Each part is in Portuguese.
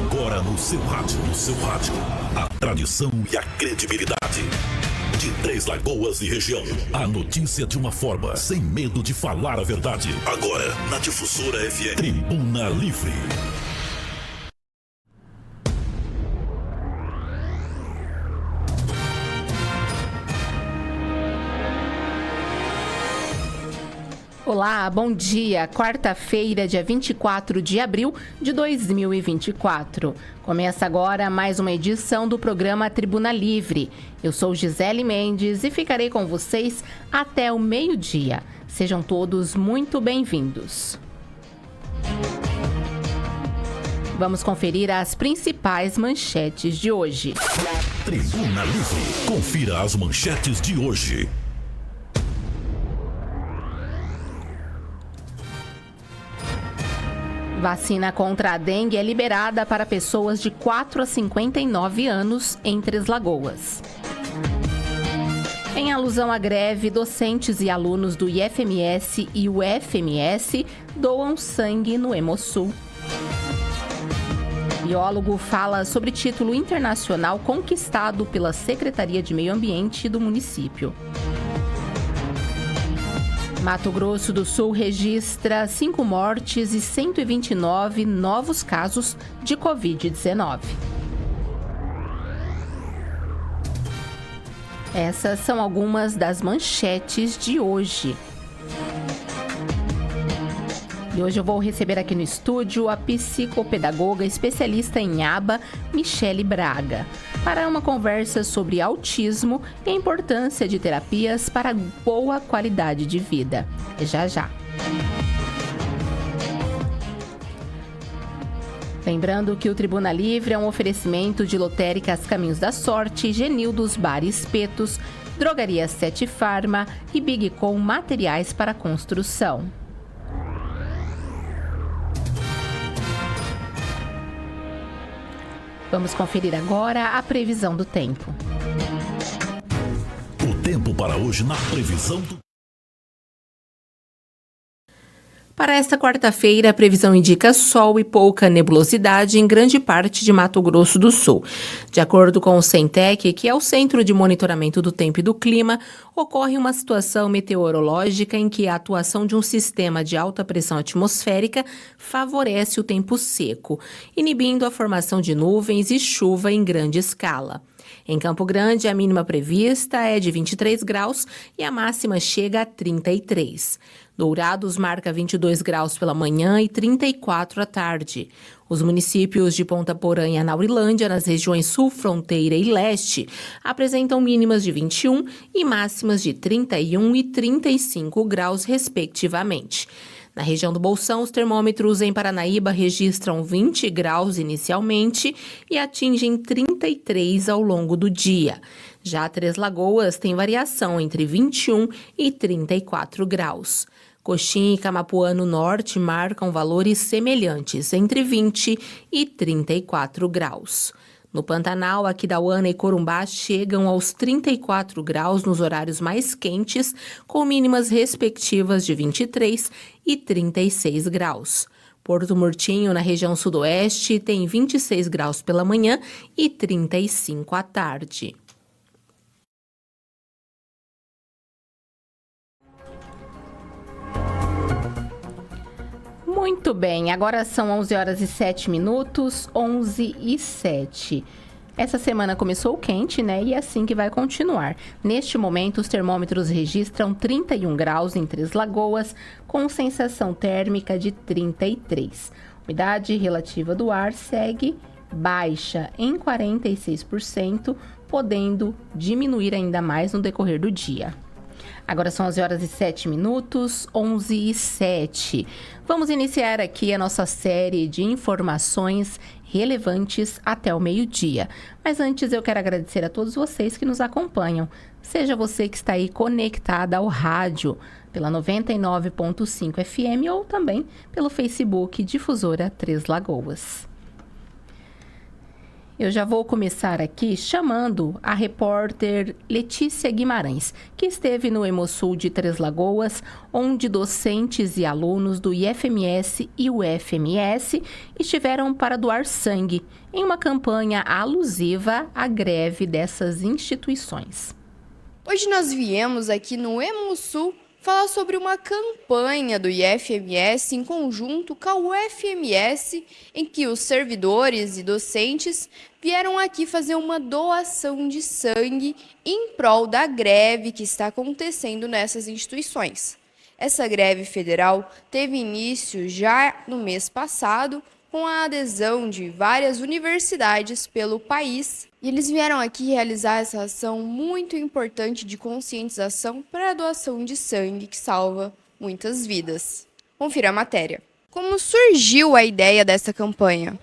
Agora no seu rádio, a tradição e a credibilidade. De Três Lagoas e região, a notícia de uma forma, sem medo de falar a verdade. Agora, na Difusora FM, Tribuna Livre. Olá, bom dia. Quarta-feira, dia 24 de abril de 2024. Começa agora mais uma edição do programa Tribuna Livre. Eu sou Gisele Mendes e ficarei com vocês até o meio-dia. Sejam todos muito bem-vindos. Vamos conferir as principais manchetes de hoje. Tribuna Livre. Confira as manchetes de hoje. Vacina contra a dengue é liberada para pessoas de 4 a 59 anos em Três Lagoas. Em alusão à greve, docentes e alunos do IFMS e UFMS doam sangue no Hemosul. Biólogo fala sobre título internacional conquistado pela Secretaria de Meio Ambiente do município. Mato Grosso do Sul registra 5 mortes e 129 novos casos de Covid-19. Essas são algumas das manchetes de hoje. E hoje eu vou receber aqui no estúdio a psicopedagoga especialista em aba, Michele Braga, para uma conversa sobre autismo e a importância de terapias para boa qualidade de vida. Já. Lembrando que o Tribuna Livre é um oferecimento de Lotéricas Caminhos da Sorte, Genildos Bar e Espetos, Drogaria Sete Farma e Bigcom Materiais para Construção. Vamos conferir agora a previsão do tempo. O tempo para hoje na previsão do... Para esta quarta-feira, a previsão indica sol e pouca nebulosidade em grande parte de Mato Grosso do Sul. De acordo com o Centec, que é o Centro de Monitoramento do Tempo e do Clima, ocorre uma situação meteorológica em que a atuação de um sistema de alta pressão atmosférica favorece o tempo seco, inibindo a formação de nuvens e chuva em grande escala. Em Campo Grande, a mínima prevista é de 23 graus e a máxima chega a 33. Dourados marca 22 graus pela manhã e 34 à tarde. Os municípios de Ponta Porã e Anaurilândia, nas regiões sul, fronteira e leste, apresentam mínimas de 21 e máximas de 31 e 35 graus, respectivamente. Na região do Bolsão, os termômetros em Paranaíba registram 20 graus inicialmente e atingem 33 ao longo do dia. Já Três Lagoas tem variação entre 21 e 34 graus. Coxim e Camapuã no norte marcam valores semelhantes, entre 20 e 34 graus. No Pantanal, Aquidauana e Corumbá chegam aos 34 graus nos horários mais quentes, com mínimas respectivas de 23 e 36 graus. Porto Murtinho, na região sudoeste, tem 26 graus pela manhã e 35 à tarde. Muito bem, agora são 11 horas e 7 minutos, 11 e 7. Essa semana começou quente, né? E é assim que vai continuar. Neste momento, os termômetros registram 31 graus em Três Lagoas, com sensação térmica de 33. Umidade relativa do ar segue baixa em 46%, podendo diminuir ainda mais no decorrer do dia. Agora são 11 horas e 7 minutos, 11 e 7. Vamos iniciar aqui a nossa série de informações relevantes até o meio-dia. Mas antes eu quero agradecer a todos vocês que nos acompanham. Seja você que está aí conectada ao rádio pela 99.5 FM ou também pelo Facebook Difusora Três Lagoas. Eu já vou começar aqui chamando a repórter Letícia Guimarães, que esteve no Hemosul de Três Lagoas, onde docentes e alunos do IFMS e UFMS estiveram para doar sangue, em uma campanha alusiva à greve dessas instituições. Hoje nós viemos aqui no Hemosul falar sobre uma campanha do IFMS em conjunto com a UFMS, em que os servidores e docentes vieram aqui fazer uma doação de sangue em prol da greve que está acontecendo nessas instituições. Essa greve federal teve início já no mês passado, com a adesão de várias universidades pelo país. E eles vieram aqui realizar essa ação muito importante de conscientização para a doação de sangue que salva muitas vidas. Confira a matéria. Como surgiu a ideia dessa campanha?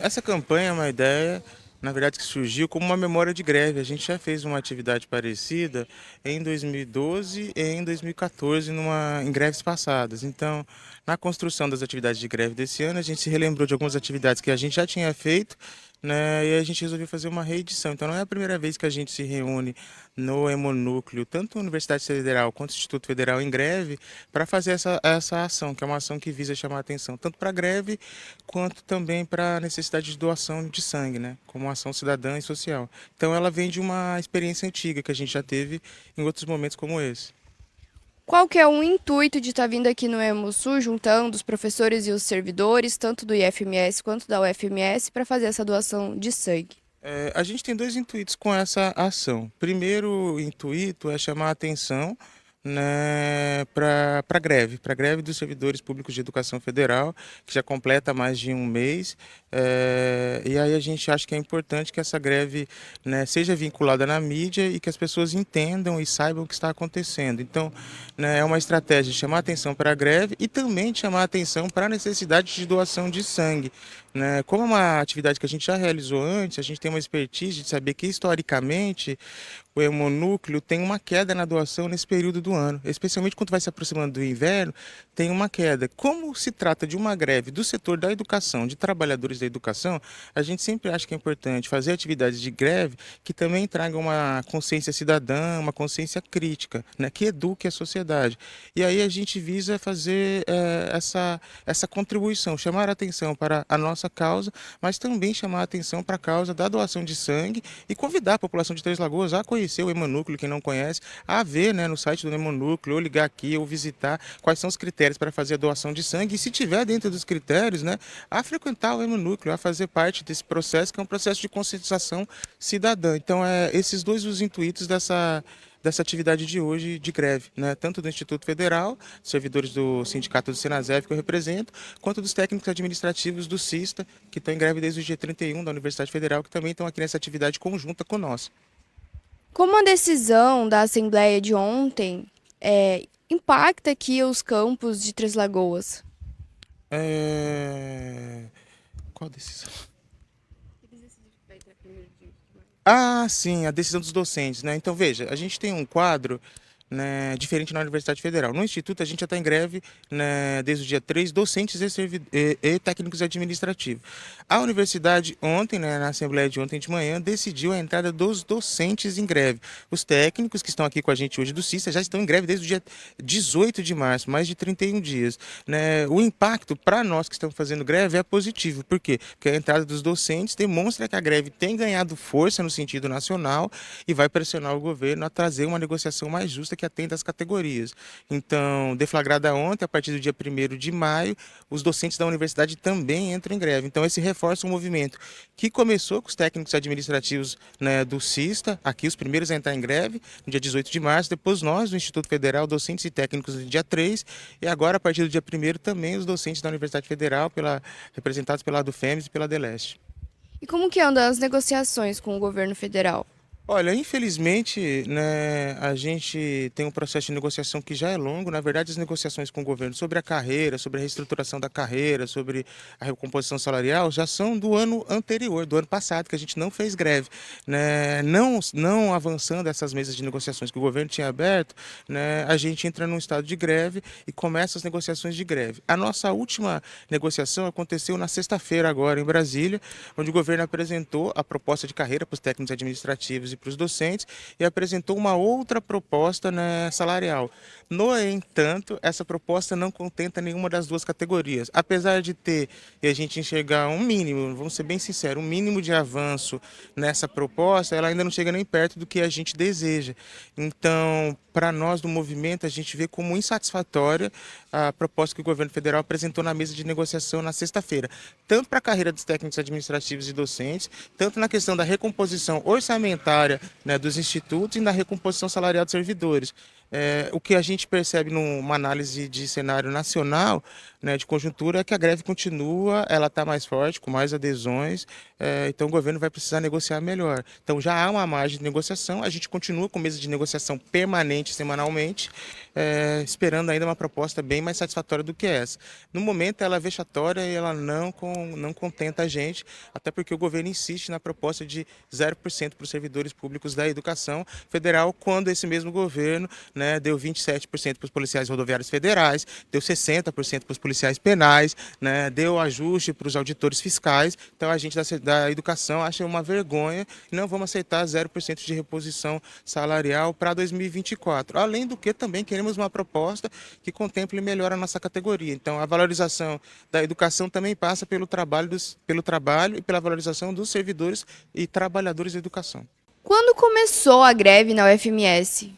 Essa campanha é uma ideia, na verdade, que surgiu como uma memória de greve. A gente já fez uma atividade parecida em 2012 e em 2014 em greves passadas. Então, na construção das atividades de greve desse ano, a gente se relembrou de algumas atividades que a gente já tinha feito, né, e a gente resolveu fazer uma reedição. Então, não é a primeira vez que a gente se reúne no Hemonúcleo, tanto a Universidade Federal quanto o Instituto Federal em greve, para fazer essa ação, que é uma ação que visa chamar a atenção tanto para a greve quanto também para a necessidade de doação de sangue, né, como uma ação cidadã e social. Então, ela vem de uma experiência antiga que a gente já teve em outros momentos como esse. Qual que é o intuito de estar vindo aqui no Hemosul, juntando os professores e os servidores, tanto do IFMS quanto da UFMS, para fazer essa doação de sangue? A gente tem dois intuitos com essa ação. Primeiro intuito é chamar a atenção, né, para a greve dos servidores públicos de educação federal, que já completa mais de um mês. E aí a gente acha que é importante que essa greve, né, seja vinculada na mídia e que as pessoas entendam e saibam o que está acontecendo. Então, né, é uma estratégia de chamar a atenção para a greve e também de chamar a atenção para a necessidade de doação de sangue. Né? Como é uma atividade que a gente já realizou antes, a gente tem uma expertise de saber que historicamente o hemonúcleo tem uma queda na doação nesse período do ano, especialmente quando vai se aproximando do inverno, tem uma queda. Como se trata de uma greve do setor da educação, de trabalhadores da educação, a gente sempre acha que é importante fazer atividades de greve que também tragam uma consciência cidadã, uma consciência crítica, né, que eduque a sociedade. E aí a gente visa fazer essa contribuição, chamar a atenção para a nossa causa, mas também chamar a atenção para a causa da doação de sangue e convidar a população de Três Lagoas a conhecer o Hemonúcleo, quem não conhece, a ver, né, no site do Hemonúcleo, ou ligar aqui, ou visitar quais são os critérios para fazer a doação de sangue e, se tiver dentro dos critérios, né, a frequentar o Hemonúcleo, a fazer parte desse processo, que é um processo de conscientização cidadã. Então, esses dois os intuitos dessa atividade de hoje de greve, né? Tanto do Instituto Federal, servidores do sindicato do Senasef que eu represento, quanto dos técnicos administrativos do CISTA, que estão em greve desde o dia 31 da Universidade Federal, que também estão aqui nessa atividade conjunta conosco. Como a decisão da Assembleia de ontem impacta aqui os campos de Três Lagoas? Qual decisão? Sim, a decisão dos docentes, né? Então, veja, a gente tem um quadro, né, diferente na Universidade Federal. No Instituto, a gente já está em greve, né, desde o dia 3, docentes e técnicos administrativos. A Universidade ontem, né, na Assembleia de ontem de manhã, decidiu a entrada dos docentes em greve. Os técnicos que estão aqui com a gente hoje do CISTA já estão em greve desde o dia 18 de março, mais de 31 dias. Né? O impacto para nós que estamos fazendo greve é positivo. Por quê? Porque a entrada dos docentes demonstra que a greve tem ganhado força no sentido nacional e vai pressionar o governo a trazer uma negociação mais justa que atenda às categorias. Então, deflagrada ontem, a partir do dia 1º de maio, os docentes da universidade também entram em greve. Então, esse reforça um movimento que começou com os técnicos administrativos, né, do CISTA, aqui os primeiros a entrar em greve, no dia 18 de março, depois nós, do Instituto Federal, docentes e técnicos, no dia 3, e agora, a partir do dia 1º, também os docentes da Universidade Federal, representados pela ADUFEMES e pela DELESTE. E como que andam as negociações com o governo federal? Olha, infelizmente, né, a gente tem um processo de negociação que já é longo. Na verdade, as negociações com o governo sobre a carreira, sobre a reestruturação da carreira, sobre a recomposição salarial, já são do ano anterior, do ano passado, que a gente não fez greve, né? Não avançando essas mesas de negociações que o governo tinha aberto, né, a gente entra num estado de greve e começa as negociações de greve. A nossa última negociação aconteceu na sexta-feira agora, em Brasília, onde o governo apresentou a proposta de carreira para os técnicos administrativos e para os docentes e apresentou uma outra proposta, né, salarial. No entanto, essa proposta não contenta nenhuma das duas categorias. Apesar de ter, e a gente enxergar um mínimo, vamos ser bem sinceros, um mínimo de avanço nessa proposta, ela ainda não chega nem perto do que a gente deseja. Então, para nós do movimento, a gente vê como insatisfatória a proposta que o governo federal apresentou na mesa de negociação na sexta-feira, tanto para a carreira dos técnicos administrativos e docentes, tanto na questão da recomposição orçamentária, né, dos institutos e na recomposição salarial dos servidores. O que a gente percebe numa análise de cenário nacional, né, de conjuntura, é que a greve continua, ela está mais forte, com mais adesões, então o governo vai precisar negociar melhor. Então já há uma margem de negociação, a gente continua com mesa de negociação permanente, semanalmente, esperando ainda uma proposta bem mais satisfatória do que essa. No momento ela é vexatória e ela não contenta a gente, até porque o governo insiste na proposta de 0% para os servidores públicos da educação federal, quando esse mesmo governo, né, deu 27% para os policiais rodoviários federais, deu 60% para os policiais penais, né, deu ajuste para os auditores fiscais. Então a gente da educação acha uma vergonha e não vamos aceitar 0% de reposição salarial para 2024. Além do que também queremos uma proposta que contemple melhor a nossa categoria. Então a valorização da educação também passa pelo trabalho e pela valorização dos servidores e trabalhadores da educação. Quando começou a greve na UFMS?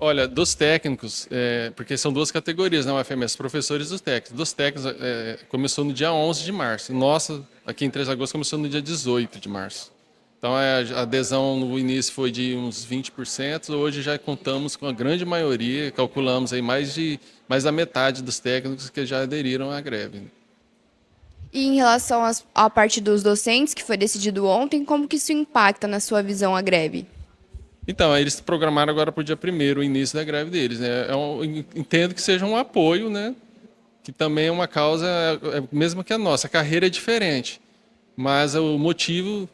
Olha, dos técnicos, porque são duas categorias na UFMS, professores e dos técnicos. Dos técnicos, começou no dia 11 de março. Nossa, aqui em 3 de agosto, começou no dia 18 de março. Então, a adesão no início foi de uns 20%, hoje já contamos com a grande maioria, calculamos aí mais da metade dos técnicos que já aderiram à greve. E em relação à parte dos docentes, que foi decidido ontem, como que isso impacta na sua visão a greve? Então, eles programaram agora para o dia 1º o início da greve deles, né? Entendo que seja um apoio, né? Que também é uma causa mesma que a nossa. A carreira é diferente, mas o motivo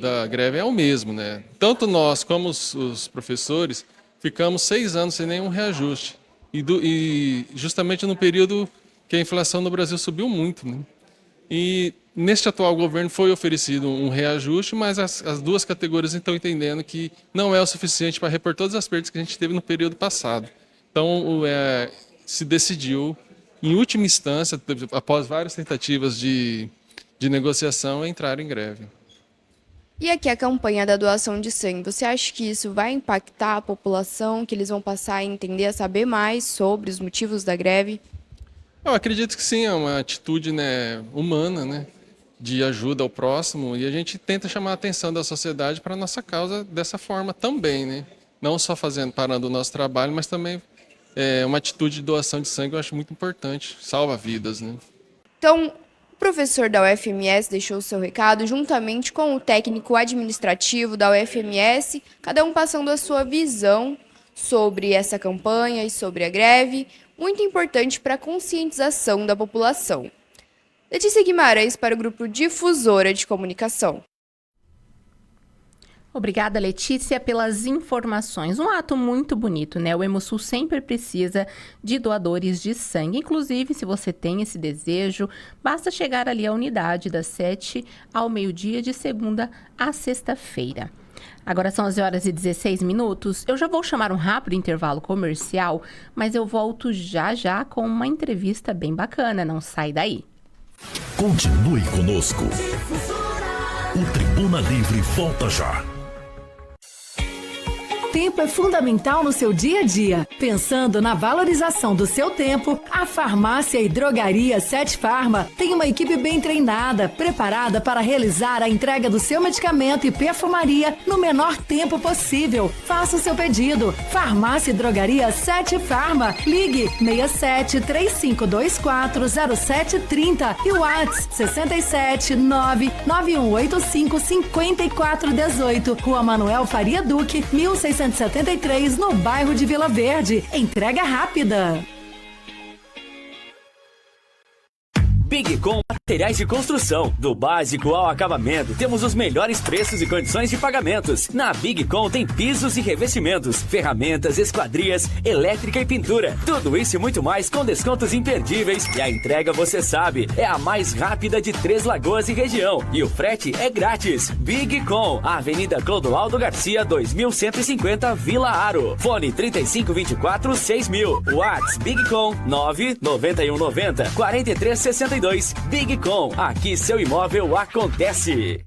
da greve é o mesmo, né? Tanto nós como os professores ficamos 6 anos sem nenhum reajuste. E justamente no período que a inflação no Brasil subiu muito, né? E neste atual governo foi oferecido um reajuste, mas as duas categorias estão entendendo que não é o suficiente para repor todas as perdas que a gente teve no período passado. Então, se decidiu, em última instância, após várias tentativas de negociação, entrar em greve. E aqui a campanha da doação de sangue, você acha que isso vai impactar a população, que eles vão passar a entender, a saber mais sobre os motivos da greve? Eu acredito que sim, é uma atitude, né, humana, né, de ajuda ao próximo, e a gente tenta chamar a atenção da sociedade para a nossa causa dessa forma também, né? Não só parando o nosso trabalho, mas também uma atitude de doação de sangue eu acho muito importante, salva vidas, né? Então, o professor da UFMS deixou o seu recado juntamente com o técnico administrativo da UFMS, cada um passando a sua visão sobre essa campanha e sobre a greve, muito importante para a conscientização da população. Letícia Guimarães para o Grupo Difusora de Comunicação. Obrigada, Letícia, pelas informações. Um ato muito bonito, né? O Hemosul sempre precisa de doadores de sangue. Inclusive, se você tem esse desejo, basta chegar ali à unidade das 7 ao meio-dia, de segunda a sexta-feira. Agora são 11h16. Eu já vou chamar um rápido intervalo comercial, mas eu volto já com uma entrevista bem bacana. Não sai daí. Continue conosco. O Tribuna Livre volta já. tempo é fundamental no seu dia a dia. Pensando na valorização do seu tempo, a Farmácia e Drogaria Sete Farma tem uma equipe bem treinada, preparada para realizar a entrega do seu medicamento e perfumaria no menor tempo possível. Faça o seu pedido. Farmácia e Drogaria Sete Farma. Ligue 67 3524 0730 e o WhatsApp 67 99185 5418. Rua Manuel Faria Duque, 1673, no bairro de Vila Verde. Entrega rápida. BigCom Materiais de Construção. Do básico ao acabamento, temos os melhores preços e condições de pagamentos. Na BigCom tem pisos e revestimentos, ferramentas, esquadrias, elétrica e pintura. Tudo isso e muito mais com descontos imperdíveis. E a entrega, você sabe, é a mais rápida de Três Lagoas e região. E o frete é grátis. BigCom, Avenida Clodoaldo Garcia, 2150, Vila Aro. Fone 3524-6000. WhatsApp BigCom 99190 4362. BigCom, aqui seu imóvel acontece.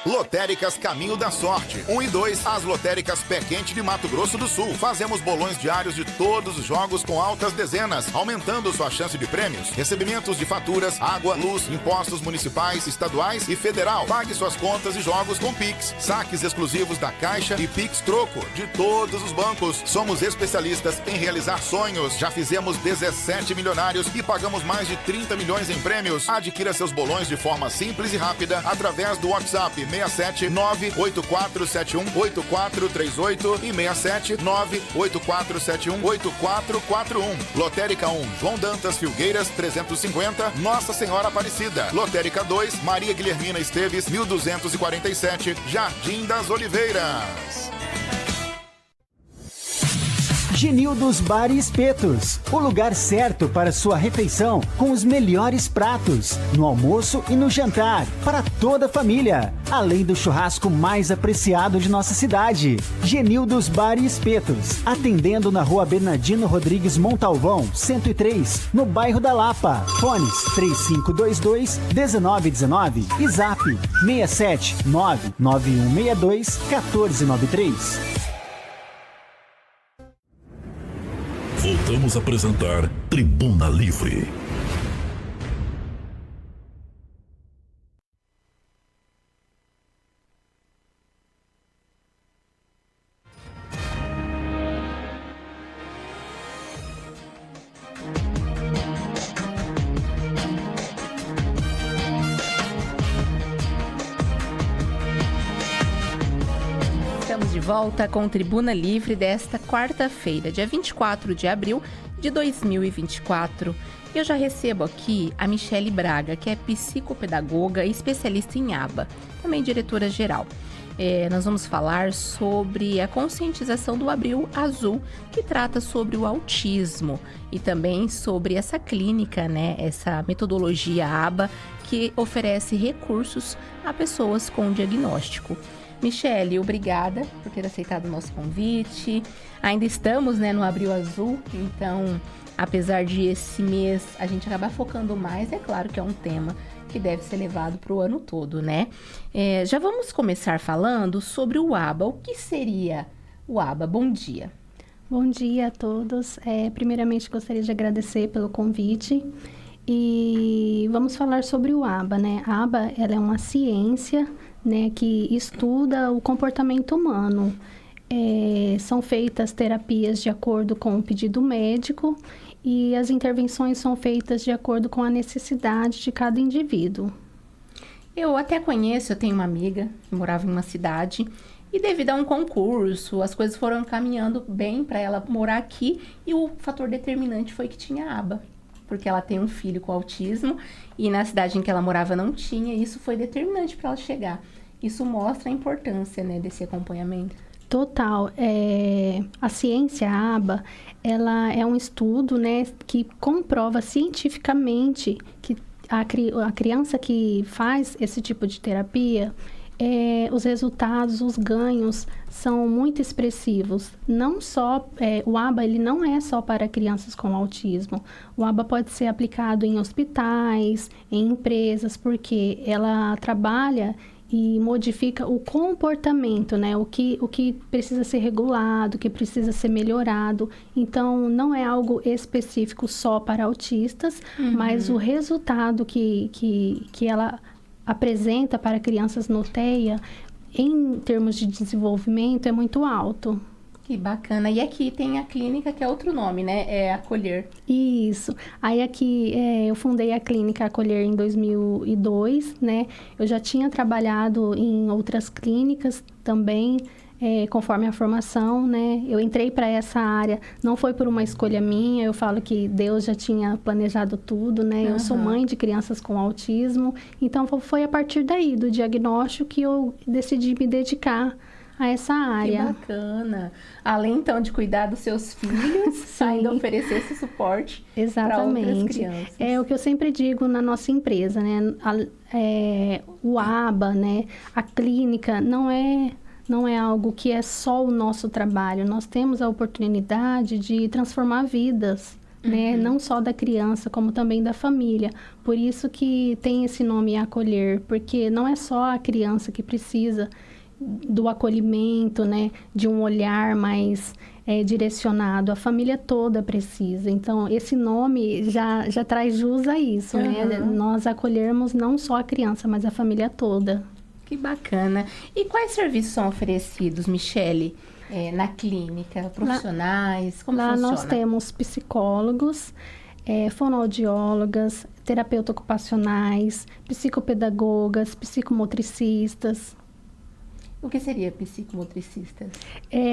Lotéricas Caminho da Sorte 1 e 2, as lotéricas Pé Quente de Mato Grosso do Sul. Fazemos bolões diários de todos os jogos com altas dezenas, aumentando sua chance de prêmios. Recebimentos de faturas, água, luz, impostos municipais, estaduais e federal. Pague suas contas e jogos com Pix. Saques exclusivos da Caixa e Pix Troco de todos os bancos. Somos especialistas em realizar sonhos. Já fizemos 17 milionários e pagamos mais de 30 milhões em prêmios. Adquira seus bolões de forma simples e rápida através do WhatsApp 67 98471 8438 e 67 98471 8441. Lotérica 1, João Dantas Filgueiras 350, Nossa Senhora Aparecida. Lotérica 2, Maria Guilhermina Esteves 1247, Jardim das Oliveiras. Genildos Bar e Espetos, o lugar certo para sua refeição com os melhores pratos, no almoço e no jantar, para toda a família, além do churrasco mais apreciado de nossa cidade. Genildos Bar e Espetos, atendendo na Rua Bernardino Rodrigues Montalvão, 103, no bairro da Lapa. Fones 3522-1919 e Zap 67 99162 1493. Voltamos a apresentar Tribuna Livre. Estamos de volta com Tribuna Livre desta quarta-feira, dia 24 de abril de 2024. Eu já recebo aqui a Michele Braga, que é psicopedagoga e especialista em ABA, também diretora-geral. Nós vamos falar sobre a conscientização do Abril Azul, que trata sobre o autismo e também sobre essa clínica, né, essa metodologia ABA, que oferece recursos a pessoas com diagnóstico. Michele, obrigada por ter aceitado o nosso convite. Ainda estamos, né, no Abril Azul, então, apesar de esse mês a gente acabar focando mais, é claro que é um tema que deve ser levado para o ano todo, né? Já vamos começar falando sobre o ABA. O que seria o ABA? Bom dia. Bom dia a todos. Primeiramente, gostaria de agradecer pelo convite. E vamos falar sobre o ABA, né? A ABA, ela é uma ciência, né, que estuda o comportamento humano. São feitas terapias de acordo com o pedido médico e as intervenções são feitas de acordo com a necessidade de cada indivíduo. Eu até conheço, eu tenho uma amiga que morava em uma cidade e devido a um concurso, as coisas foram caminhando bem para ela morar aqui e o fator determinante foi que tinha ABA. Porque ela tem um filho com autismo e na cidade em que ela morava não tinha, e isso foi determinante para ela chegar. Isso mostra a importância, né, desse acompanhamento. Total. A ciência ABA, ela é um estudo, né, que comprova cientificamente que a criança que faz esse tipo de terapia, os resultados, os ganhos são muito expressivos. Não só, o ABA ele não é só para crianças com autismo. O ABA pode ser aplicado em hospitais, em empresas, porque ela trabalha e modifica o comportamento, né? O que precisa ser regulado, o que precisa ser melhorado. Então, não é algo específico só para autistas, mas o resultado que ela apresenta para crianças no TEA, em termos de desenvolvimento, é muito alto. Que bacana. E aqui tem a clínica, que é outro nome, né? É Acolher. Isso. Aí aqui eu fundei a clínica Acolher em 2002, né? Eu já tinha trabalhado em outras clínicas também, conforme a formação, né? Eu entrei para essa área, não foi por uma escolha minha, eu falo que Deus já tinha planejado tudo, né? Eu sou mãe de crianças com autismo, então foi a partir daí, do diagnóstico, que eu decidi me dedicar a essa área. Que bacana. Além, então, de cuidar dos seus filhos, ainda oferecer esse suporte para outras crianças. É o que eu sempre digo na nossa empresa, né? O ABA, né? A clínica não é algo que é só o nosso trabalho. Nós temos a oportunidade de transformar vidas, né? Não só da criança, como também da família. Por isso que tem esse nome Acolher, porque não é só a criança que precisa do acolhimento, né, de um olhar mais direcionado, a família toda precisa. Então, esse nome já traz jus a isso, né? Nós acolhermos não só a criança, mas a família toda. Que bacana. E quais serviços são oferecidos, Michele, na clínica? Profissionais? Como lá funciona? Nós temos psicólogos, fonoaudiólogas, terapeutas ocupacionais, psicopedagogas, psicomotricistas. O que seria psicomotricista?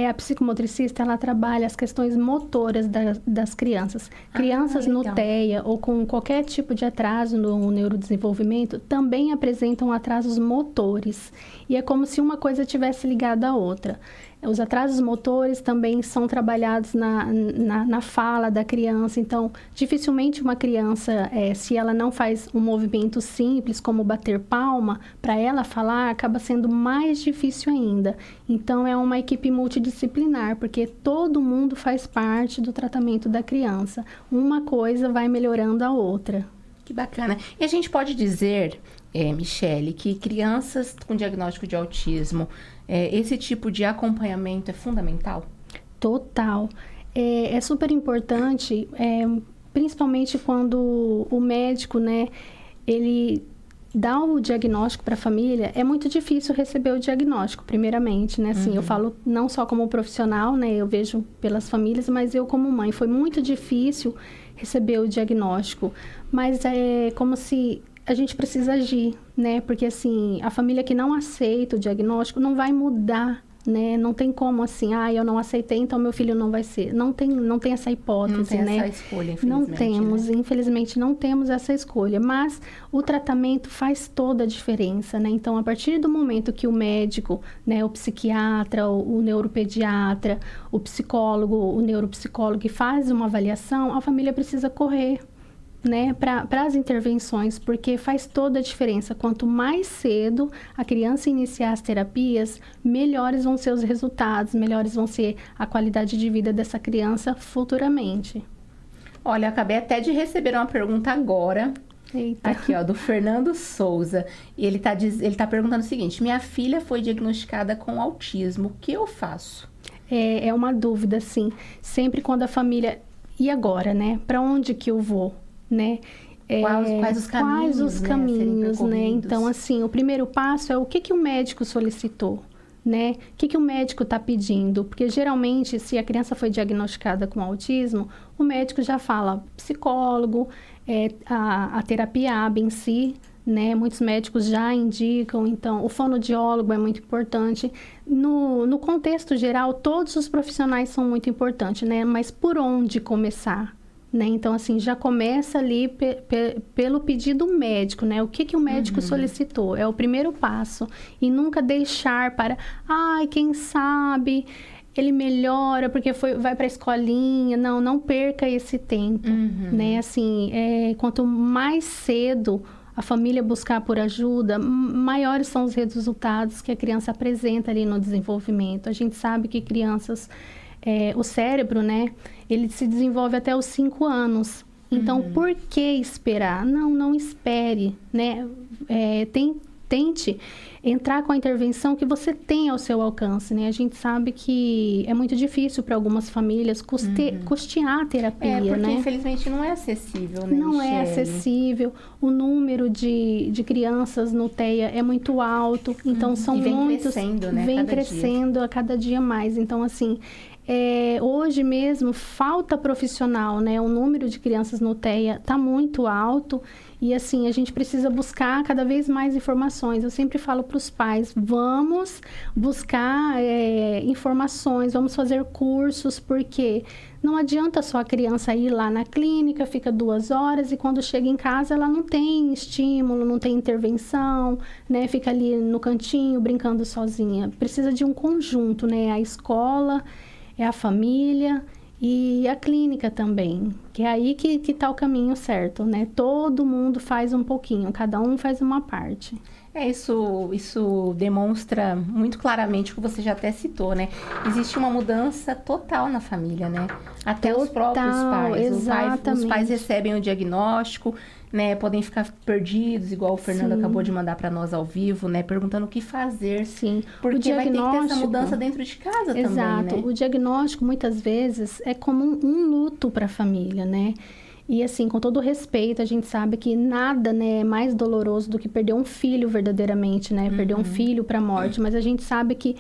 A psicomotricista, ela trabalha as questões motoras das crianças. Crianças no TEA ou com qualquer tipo de atraso no neurodesenvolvimento também apresentam atrasos motores. E é como se uma coisa tivesse ligada à outra. Os atrasos motores também são trabalhados na fala da criança. Então, dificilmente uma criança, se ela não faz um movimento simples, como bater palma, para ela falar, acaba sendo mais difícil ainda. Então, é uma equipe multidisciplinar, porque todo mundo faz parte do tratamento da criança. Uma coisa vai melhorando a outra. Que bacana. E a gente pode dizer, Michele, que crianças com diagnóstico de autismo, esse tipo de acompanhamento é fundamental? Total. É super importante, principalmente quando o médico, né, ele dá o diagnóstico para a família. É muito difícil receber o diagnóstico, primeiramente, né? Assim, eu falo não só como profissional, né, eu vejo pelas famílias, mas eu como mãe. Foi muito difícil receber o diagnóstico, mas é como se a gente precisa agir, né? Porque, assim, a família que não aceita o diagnóstico não vai mudar, né? Não tem como, assim, eu não aceitei, então meu filho não vai ser. Não tem essa hipótese, não tem, né? essa escolha, infelizmente. Não temos, né? Infelizmente, não temos essa escolha. Mas o tratamento faz toda a diferença, né? Então, a partir do momento que o médico, né, o psiquiatra, o neuropediatra, o psicólogo, o neuropsicólogo faz uma avaliação, a família precisa correr, né, para as intervenções, porque faz toda a diferença. Quanto mais cedo a criança iniciar as terapias, melhores vão ser os resultados, melhores vão ser a qualidade de vida dessa criança futuramente. Olha, eu acabei até de receber uma pergunta agora. Eita. Aqui, ó, do Fernando Souza. E ele tá perguntando o seguinte: minha filha foi diagnosticada com autismo, o que eu faço? É uma dúvida, sim. Sempre quando a família... E agora, né? Para onde que eu vou? Né? Quais os caminhos, né? Então, assim, o primeiro passo é o que o médico solicitou, né? O que o médico está pedindo? Porque, geralmente, se a criança foi diagnosticada com autismo, o médico já fala psicólogo, a terapia ABA em si, né? Muitos médicos já indicam, então, o fonoaudiólogo é muito importante. No contexto geral, todos os profissionais são muito importantes, né? Mas por onde começar? Né? Então, assim, já começa ali pelo pedido médico, né? O que o médico solicitou? É o primeiro passo. E nunca deixar para... quem sabe ele melhora porque vai para a escolinha. Não perca esse tempo, né? Assim, quanto mais cedo a família buscar por ajuda, maiores são os resultados que a criança apresenta ali no desenvolvimento. A gente sabe que crianças... o cérebro, né, ele se desenvolve até os 5 anos. Então, por que esperar? Não espere, né? Tem tente entrar com a intervenção que você tem ao seu alcance, né? A gente sabe que é muito difícil para algumas famílias custear a terapia, porque né? infelizmente não é acessível, né, Não é Michele? acessível, o número de crianças no TEA é muito alto, então são E vem muitos... crescendo, né, Vem cada dia. crescendo a cada dia mais, então assim... hoje mesmo falta profissional, né? O número de crianças no TEA está muito alto e assim, a gente precisa buscar cada vez mais informações. Eu sempre falo para os pais, vamos buscar informações, vamos fazer cursos, porque não adianta só a criança ir lá na clínica, fica 2 horas e quando chega em casa ela não tem estímulo, não tem intervenção, né? Fica ali no cantinho brincando sozinha. Precisa de um conjunto, né? A escola, é a família e a clínica também, que é aí que está o caminho certo, né? Todo mundo faz um pouquinho, cada um faz uma parte. Isso demonstra muito claramente o que você já até citou, né? Existe uma mudança total na família, né? Até os próprios pais. Exatamente. Os pais recebem o diagnóstico, né? Podem ficar perdidos, igual o Fernando acabou de mandar para nós ao vivo, né? Perguntando o que fazer. Sim. Porque vai ter que ter essa mudança dentro de casa também, Exato. né? O diagnóstico, muitas vezes, é como um luto para a família, né? E assim, com todo respeito, a gente sabe que nada, né, é mais doloroso do que perder um filho verdadeiramente, né? Perder um filho para a morte. Mas a gente sabe que,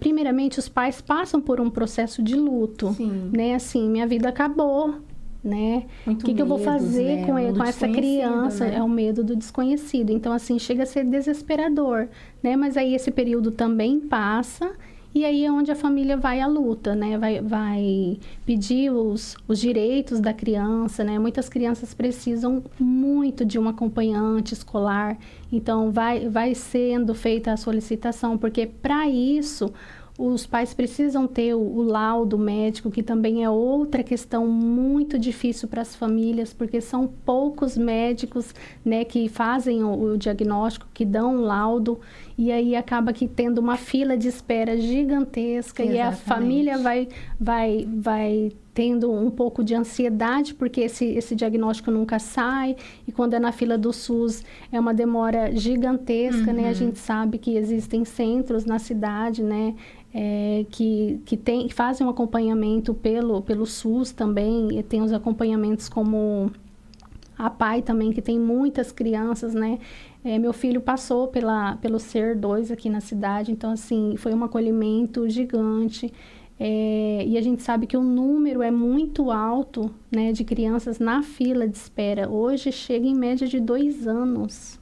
primeiramente, os pais passam por um processo de luto. Sim. Né? Assim, minha vida acabou, né? O que eu vou medos, fazer né? com O mundo essa criança? né? É o medo do desconhecido. Então, assim, chega a ser desesperador, né? Mas aí esse período também passa... E aí é onde a família vai à luta, né? Vai pedir os direitos da criança, né? Muitas crianças precisam muito de um acompanhante escolar. Então, vai sendo feita a solicitação, porque para isso... Os pais precisam ter o laudo médico, que também é outra questão muito difícil para as famílias, porque são poucos médicos, né, que fazem o diagnóstico, que dão um laudo, e aí acaba que tendo uma fila de espera gigantesca. Exatamente. E a família vai tendo um pouco de ansiedade, porque esse diagnóstico nunca sai, e quando é na fila do SUS é uma demora gigantesca, né? A gente sabe que existem centros na cidade, né? Que fazem um acompanhamento pelo SUS também, e tem os acompanhamentos como a PAI também, que tem muitas crianças, né? Meu filho passou pelo SER 2 aqui na cidade, então, assim, foi um acolhimento gigante. E a gente sabe que o número é muito alto, né, de crianças na fila de espera. Hoje chega em média de 2 anos.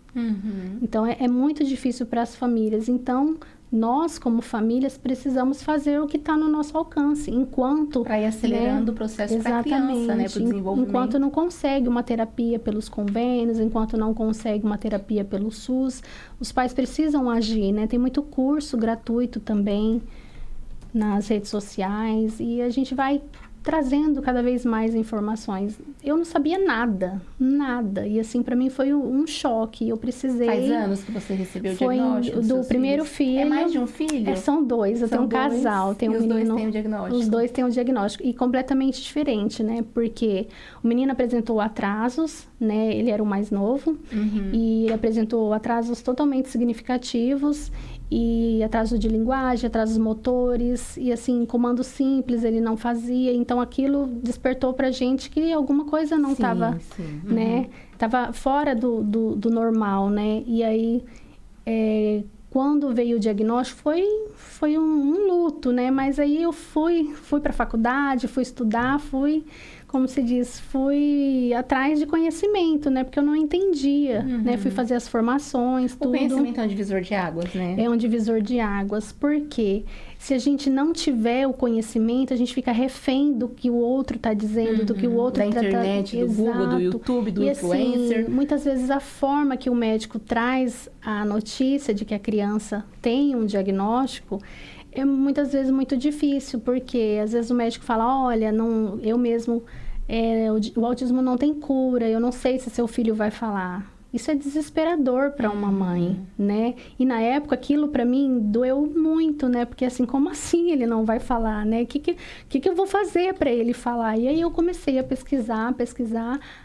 Então, é muito difícil para as famílias. Então, nós, como famílias, precisamos fazer o que está no nosso alcance, enquanto... Para ir acelerando o processo para a criança, né? Para o desenvolvimento. Enquanto não consegue uma terapia pelos convênios, enquanto não consegue uma terapia pelo SUS, os pais precisam agir, né? Tem muito curso gratuito também nas redes sociais, e a gente vai trazendo cada vez mais informações. Eu não sabia nada, e assim, para mim foi um choque. Eu precisei... Faz anos que você recebeu o diagnóstico dos do seus primeiro filhos? filho. É mais de um filho? São 2, eu tenho um casal, tem um menino... Os 2 têm o diagnóstico? Os 2 têm o diagnóstico, e completamente diferente, né? Porque o menino apresentou atrasos, né? Ele era o mais novo, e ele apresentou atrasos totalmente significativos, e atraso de linguagem, atrasos motores, e assim, comando simples ele não fazia. Então, aquilo despertou pra gente que alguma coisa não estava, né? Tava fora do normal, né? E aí, quando veio o diagnóstico, foi um luto, né? Mas aí eu fui pra faculdade, fui estudar, como se diz, fui atrás de conhecimento, né? Porque eu não entendia, né? Fui fazer as formações, tudo. O conhecimento é um divisor de águas, né? É um divisor de águas, porque se a gente não tiver o conhecimento, a gente fica refém do que o outro está dizendo, do que o outro... Da internet, do Google, do YouTube, do influencer. Assim, muitas vezes a forma que o médico traz a notícia de que a criança tem um diagnóstico é muitas vezes muito difícil, porque às vezes o médico fala, olha, eu mesmo, o autismo não tem cura, eu não sei se seu filho vai falar. Isso é desesperador para uma mãe, né? E na época aquilo para mim doeu muito, né? Porque assim, como assim ele não vai falar, né? O que eu vou fazer para ele falar? E aí eu comecei a pesquisar,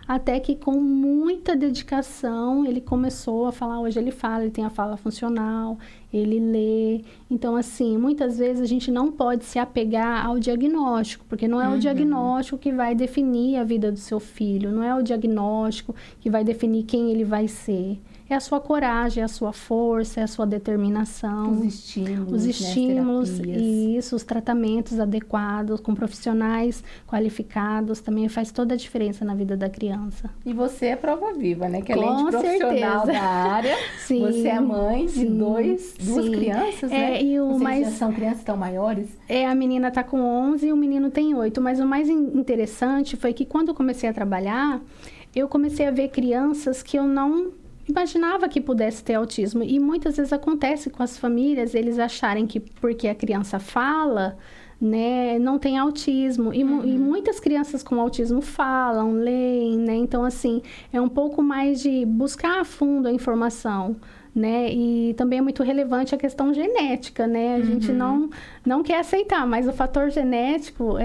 até que com muita dedicação ele começou a falar. Hoje ele fala, ele tem a fala funcional, ele lê. Então, assim, muitas vezes a gente não pode se apegar ao diagnóstico, porque não é o diagnóstico que vai definir a vida do seu filho, não é o diagnóstico que vai definir quem ele vai ser. É a sua coragem, é a sua força, é a sua determinação. Os estímulos, né, isso, os tratamentos adequados, com profissionais qualificados, também faz toda a diferença na vida da criança. E você é prova viva, né? Que além de Com profissional certeza. da área, Sim, você é mãe de duas crianças, né? E o Vocês mais... já são crianças tão maiores? A menina tá com 11 e o menino tem 8. Mas o mais interessante foi que quando eu comecei a trabalhar, eu comecei a ver crianças que eu não imaginava que pudesse ter autismo. E muitas vezes acontece com as famílias, eles acharem que porque a criança fala, né, não tem autismo. E muitas crianças com autismo falam, leem, né? Então, assim, é um pouco mais de buscar a fundo a informação, né? E também é muito relevante a questão genética, né? A gente não quer aceitar, mas o fator genético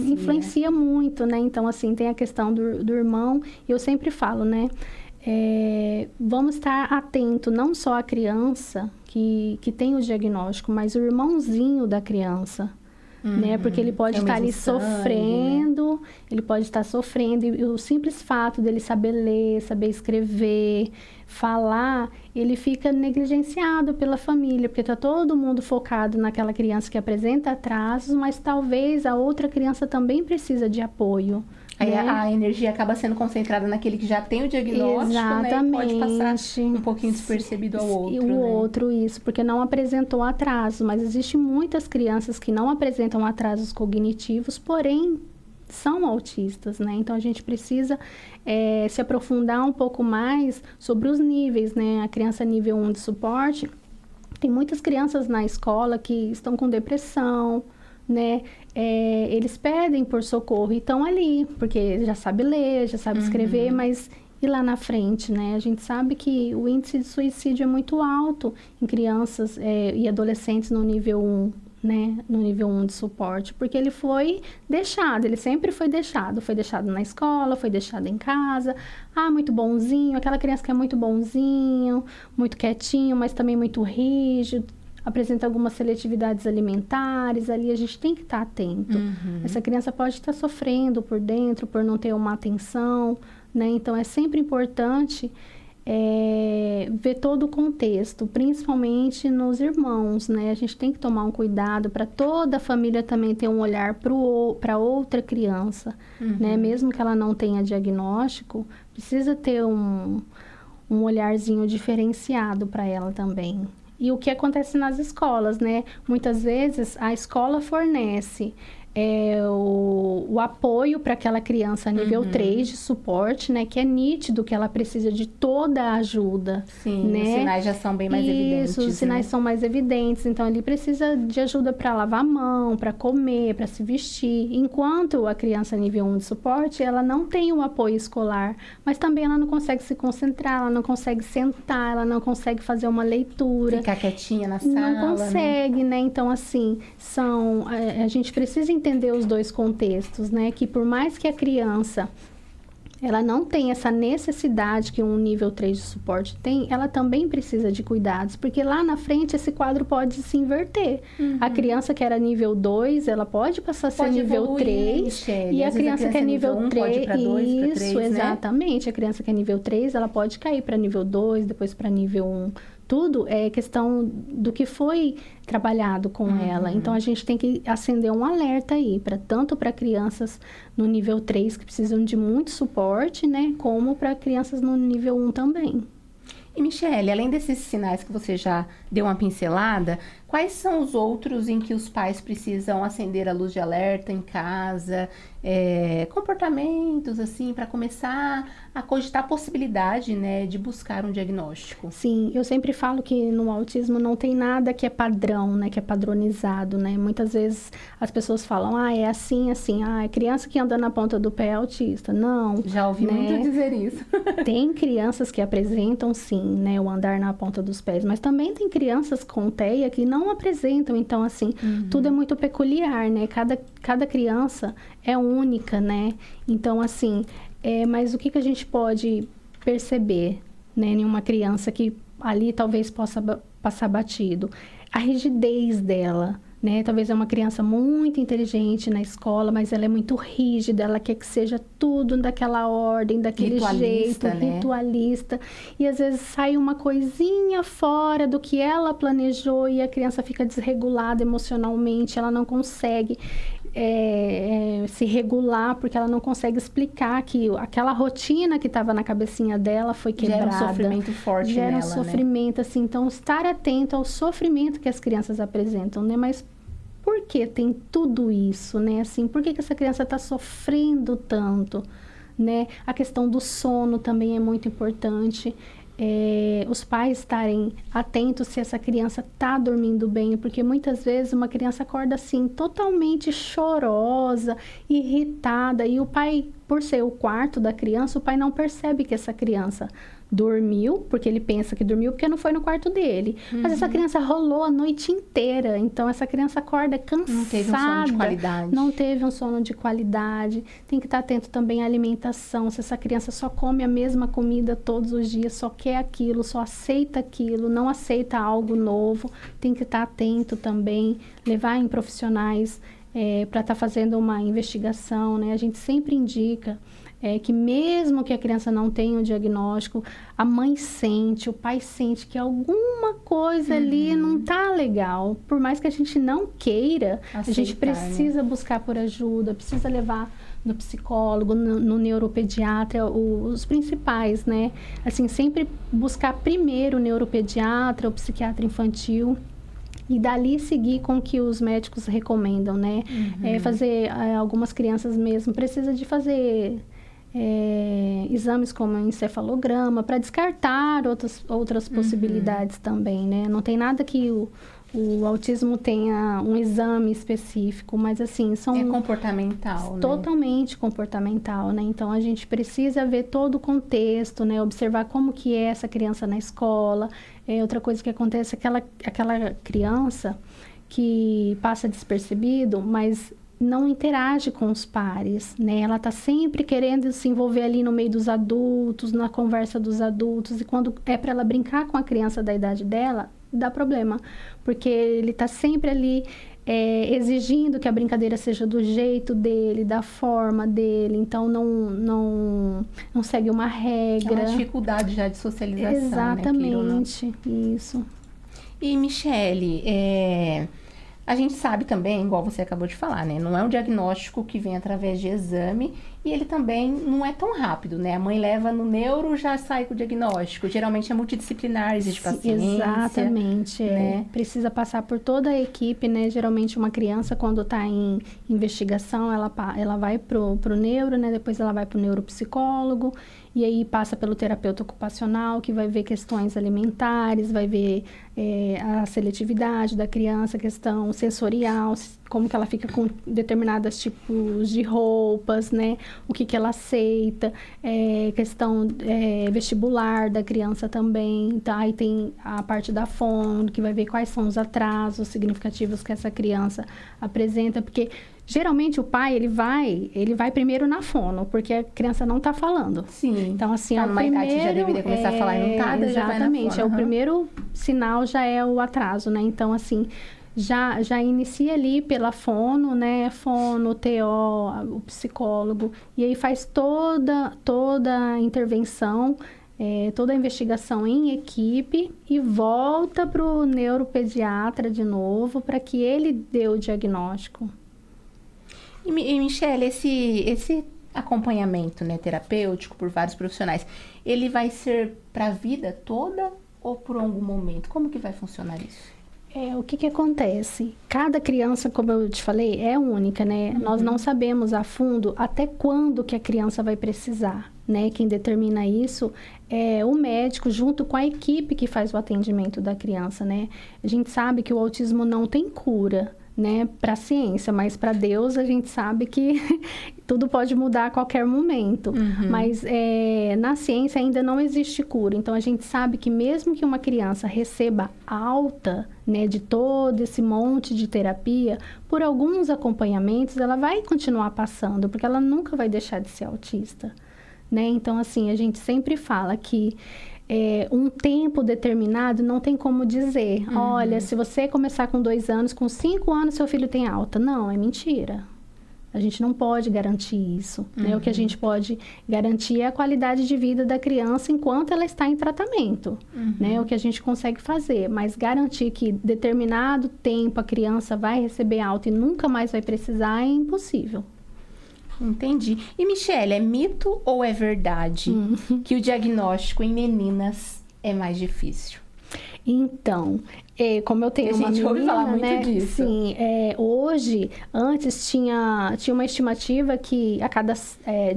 influencia muito, né? Então, assim, tem a questão do irmão. E eu sempre falo, né? Vamos estar atento não só à criança que tem o diagnóstico, mas o irmãozinho da criança, né? Porque ele pode estar ali sofrendo, né? Ele pode estar sofrendo, e o simples fato dele saber ler, saber escrever, falar, ele fica negligenciado pela família, porque está todo mundo focado naquela criança que apresenta atrasos, mas talvez a outra criança também precisa de apoio. Aí a energia acaba sendo concentrada naquele que já tem o diagnóstico, exatamente, né? E pode passar um pouquinho despercebido ao outro, E o outro, isso, porque não apresentou atraso. Mas existem muitas crianças que não apresentam atrasos cognitivos, porém são autistas, né? Então, a gente precisa se aprofundar um pouco mais sobre os níveis, né? A criança nível 1 de suporte, tem muitas crianças na escola que estão com depressão, né? Eles pedem por socorro e estão ali, porque já sabe ler, já sabe escrever, mas e lá na frente, né? A gente sabe que o índice de suicídio é muito alto em crianças e adolescentes no nível 1, né? No nível 1 de suporte, porque ele foi deixado, ele sempre foi deixado na escola, foi deixado em casa, muito bonzinho, aquela criança que é muito bonzinho, muito quietinho, mas também muito rígido, apresenta algumas seletividades alimentares, ali a gente tem que estar atento. Essa criança pode estar sofrendo por dentro, por não ter uma atenção, né? Então, é sempre importante ver todo o contexto, principalmente nos irmãos, né? A gente tem que tomar um cuidado para toda a família também ter um olhar para outra criança, né? Mesmo que ela não tenha diagnóstico, precisa ter um olharzinho diferenciado para ela também. E o que acontece nas escolas, né? Muitas vezes a escola fornece o apoio para aquela criança a nível 3 de suporte, né? Que é nítido que ela precisa de toda a ajuda. Sim, né? Os sinais já são bem mais evidentes. Isso, os sinais são mais evidentes. Então, ele precisa de ajuda para lavar a mão, para comer, para se vestir. Enquanto a criança nível 1 de suporte, ela não tem o apoio escolar, mas também ela não consegue se concentrar, ela não consegue sentar, ela não consegue fazer uma leitura. Ficar quietinha na sala. Não consegue, né? Então, assim, a gente precisa entender os dois contextos, né? Que por mais que a criança ela não tem essa necessidade que um nível 3 de suporte tem, ela também precisa de cuidados, porque lá na frente esse quadro pode se inverter. A criança que era nível 2, ela pode passar a ser nível 3, e a criança que é nível 3, pode ir para 2, para 3, né? Exatamente. A criança que é nível 3, ela pode cair para nível 2, depois para nível 1. Tudo é questão do que foi trabalhado com ela. Então, a gente tem que acender um alerta aí, tanto para crianças no nível 3, que precisam de muito suporte, né? Como para crianças no nível 1 também. E, Michele, além desses sinais que você já deu uma pincelada, quais são os outros em que os pais precisam acender a luz de alerta em casa? Comportamentos, assim, para começar a cogitar a possibilidade, né, de buscar um diagnóstico? Sim, eu sempre falo que no autismo não tem nada que é padrão, né, que é padronizado, né? Muitas vezes as pessoas falam, é assim, é criança que anda na ponta do pé é autista. Não. Já ouvi muito dizer isso. Tem crianças que apresentam, sim, né, o andar na ponta dos pés, mas também tem crianças com TEA que não apresentam. Então, assim, tudo é muito peculiar, né? Cada criança é única, né? Então, assim, mas o que a gente pode perceber, né, em uma criança que ali talvez possa passar batido? A rigidez dela, né? Talvez é uma criança muito inteligente na escola, mas ela é muito rígida, ela quer que seja tudo daquela ordem, daquele jeito, né? Ritualista. E às vezes sai uma coisinha fora do que ela planejou e a criança fica desregulada emocionalmente, ela não consegue se regular, porque ela não consegue explicar que aquela rotina que estava na cabecinha dela foi quebrada. Gera um sofrimento forte nela, Gera um sofrimento, né? Assim, então estar atento ao sofrimento que as crianças apresentam, né? Mas por que tem tudo isso, né? Assim, por que essa criança está sofrendo tanto, né? A questão do sono também é muito importante. Os pais estarem atentos se essa criança está dormindo bem, porque muitas vezes uma criança acorda assim, totalmente chorosa, irritada, e o pai, por ser o quarto da criança, o pai não percebe que essa criança dormiu, porque ele pensa que dormiu porque não foi no quarto dele. Mas essa criança rolou a noite inteira, então essa criança acorda cansada. Não teve um sono de qualidade. Não teve um sono de qualidade. Tem que estar atento também à alimentação. Se essa criança só come a mesma comida todos os dias, só quer aquilo, só aceita aquilo, não aceita algo novo, tem que estar atento também, levar em profissionais para estar fazendo uma investigação, né? A gente sempre indica que mesmo que a criança não tenha o diagnóstico, a mãe sente, o pai sente que alguma coisa ali não tá legal. Por mais que a gente não queira, a gente precisa buscar por ajuda, precisa levar no psicólogo, no neuropediatra, os principais, né? Assim, sempre buscar primeiro o neuropediatra, o psiquiatra infantil, e dali seguir com o que os médicos recomendam, né? Fazer, algumas crianças mesmo, precisa de fazer exames como encefalograma, para descartar outras possibilidades também, né? Não tem nada que o autismo tenha um exame específico, mas assim, são... É comportamental, né? Totalmente comportamental, né? Então, a gente precisa ver todo o contexto, né? Observar como que é essa criança na escola. Outra coisa que acontece, aquela criança que passa despercebido, mas não interage com os pares, né? Ela tá sempre querendo se envolver ali no meio dos adultos, na conversa dos adultos, e quando é para ela brincar com a criança da idade dela, dá problema, porque ele tá sempre ali exigindo que a brincadeira seja do jeito dele, da forma dele, então não segue uma regra. É uma dificuldade já de socialização, exatamente, né? Isso. E, Michele, a gente sabe também, igual você acabou de falar, né? Não é um diagnóstico que vem através de exame e ele também não é tão rápido, né? A mãe leva no neuro, já sai com o diagnóstico. Geralmente é multidisciplinar, existe paciência. Exatamente, né? Precisa passar por toda a equipe, né? Geralmente uma criança, quando está em investigação, ela vai pro neuro, né? Depois ela vai pro neuropsicólogo, e aí passa pelo terapeuta ocupacional, que vai ver questões alimentares, vai ver a seletividade da criança, questão sensorial, como que ela fica com determinados tipos de roupas, né? O que ela aceita, questão vestibular da criança também, tá? Aí tem a parte da fono, que vai ver quais são os atrasos significativos que essa criança apresenta, porque geralmente o pai, ele vai primeiro na fono, porque a criança não tá falando. Sim. Então, assim, tá numa idade que já deveria começar a falar e não tá, exatamente, já vai na fono. O primeiro sinal já é o atraso, né? Então, assim, já inicia ali pela fono, né? Fono, TO, o psicólogo, e aí faz toda a intervenção, toda a investigação em equipe e volta para o neuropediatra de novo para que ele dê o diagnóstico. E Michele, esse acompanhamento, né, terapêutico por vários profissionais, ele vai ser para a vida toda ou por algum momento? Como que vai funcionar isso? O que acontece? Cada criança, como eu te falei, é única, né? Nós não sabemos a fundo até quando que a criança vai precisar, né? Quem determina isso é o médico junto com a equipe que faz o atendimento da criança, né? A gente sabe que o autismo não tem cura, né, para a ciência, mas para Deus a gente sabe que tudo pode mudar a qualquer momento. Mas na ciência ainda não existe cura. Então a gente sabe que mesmo que uma criança receba alta, né, de todo esse monte de terapia, por alguns acompanhamentos ela vai continuar passando, porque ela nunca vai deixar de ser autista, né? Então assim, a gente sempre fala que um tempo determinado não tem como dizer, olha, se você começar com 2 anos, com 5 anos seu filho tem alta. Não, é mentira. A gente não pode garantir isso, né? O que a gente pode garantir é a qualidade de vida da criança enquanto ela está em tratamento, né? O que a gente consegue fazer, mas garantir que determinado tempo a criança vai receber alta e nunca mais vai precisar é impossível. Entendi. E, Michele, é mito ou é verdade que o diagnóstico em meninas é mais difícil? Então, como eu tenho uma menina, ouve falar muito disso. Sim, hoje, antes tinha uma estimativa que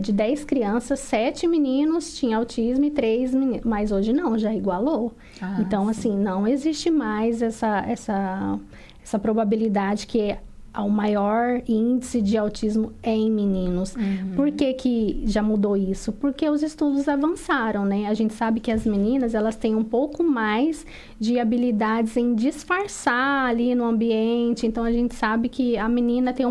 de 10 crianças, 7 meninos tinham autismo e 3 meninos. Mas hoje não, já igualou. Então, assim, não existe mais essa probabilidade que o maior índice de autismo é em meninos. Por que já mudou isso? Porque os estudos avançaram, né? A gente sabe que as meninas, elas têm um pouco mais de habilidades em disfarçar ali no ambiente. Então, a gente sabe que a menina tem